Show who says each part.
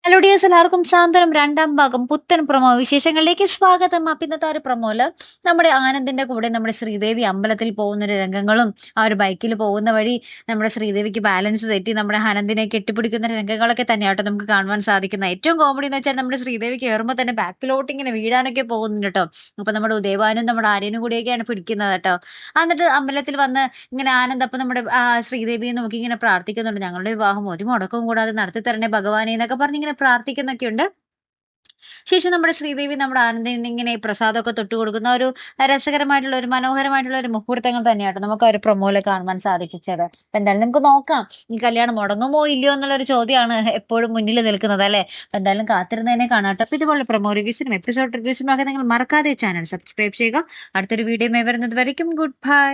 Speaker 1: Hello dears, എല്ലാവർക്കും സാന്ത്വനം രണ്ടാം ഭാഗം പുത്തൻ പ്രൊമോ വിശേഷങ്ങളിലേക്ക് സ്വാഗതം. അപ്പം ഇന്നത്തെ ആ ഒരു പ്രൊമോയില് നമ്മുടെ ആനന്ദിന്റെ കൂടെ നമ്മുടെ ശ്രീദേവി അമ്പലത്തിൽ പോകുന്ന ഒരു രംഗങ്ങളും ആ ഒരു ബൈക്കിൽ പോകുന്ന വഴി നമ്മുടെ ശ്രീദേവിക്ക് ബാലൻസ് തെറ്റി നമ്മുടെ ആനന്ദിനെ കെട്ടിപ്പിടിക്കുന്ന രംഗങ്ങളൊക്കെ തന്നെയാട്ടോ നമുക്ക് കാണുവാൻ സാധിക്കുന്ന ഏറ്റവും കോമഡി എന്ന് വെച്ചാൽ നമ്മുടെ ശ്രീദേവി കയറുമ്പോൾ തന്നെ ബാക്കിലോട്ട് ഇങ്ങനെ വീഴാനൊക്കെ പോകുന്നുണ്ട് കേട്ടോ. അപ്പൊ നമ്മുടെ ഉദയഭാനും നമ്മുടെ ആര്യനും കൂടിയൊക്കെയാണ് പിടിക്കുന്നത് കേട്ടോ. എന്നിട്ട് അമ്പലത്തിൽ വന്ന് ഇങ്ങനെ ആനന്ദ് അപ്പൊ നമ്മുടെ ശ്രീദേവിയെ നോക്കി ഇങ്ങനെ പ്രാർത്ഥിക്കുന്നുണ്ട്, ഞങ്ങളുടെ വിവാഹം ഒരു മുടക്കവും കൂടാതെ നടത്തി തരണേ ഭഗവാനെ എന്നൊക്കെ പറഞ്ഞ് ഇങ്ങനെ പ്രാർത്ഥിക്കുന്നൊക്കെയുണ്ട്. ശേഷം നമ്മുടെ ശ്രീദേവി നമ്മുടെ ആനന്ദിന് ഇങ്ങനെ പ്രസാദമൊക്കെ തൊട്ട് കൊടുക്കുന്ന ഒരു രസകരമായിട്ടുള്ള ഒരു മനോഹരമായിട്ടുള്ള ഒരു മുഹൂർത്തങ്ങൾ തന്നെയാട്ടോ നമുക്ക് ആ ഒരു പ്രൊമോയില് കാണുവാൻ സാധിച്ചത്. അപ്പൊ എന്തായാലും നമുക്ക് നോക്കാം, ഈ കല്യാണം മുടങ്ങുമോ ഇല്ലയോ എന്നുള്ള ഒരു ചോദ്യമാണ് എപ്പോഴും മുന്നിൽ നിൽക്കുന്നത് അല്ലെ. അപ്പൊ എന്തായാലും കാത്തിരുന്നതിനെ കാണാട്ടോ. അപ്പൊ ഇതുപോലെ പ്രൊമോ റിവ്യൂസിനും എപ്പിസോഡ് റിവ്യൂസിനും ഒക്കെ നിങ്ങൾ മറക്കാതെ ചാനൽ സബ്സ്ക്രൈബ് ചെയ്യുക. അടുത്തൊരു വീഡിയോ വരുന്നത് വരയ്ക്കും ഗുഡ് ബൈ.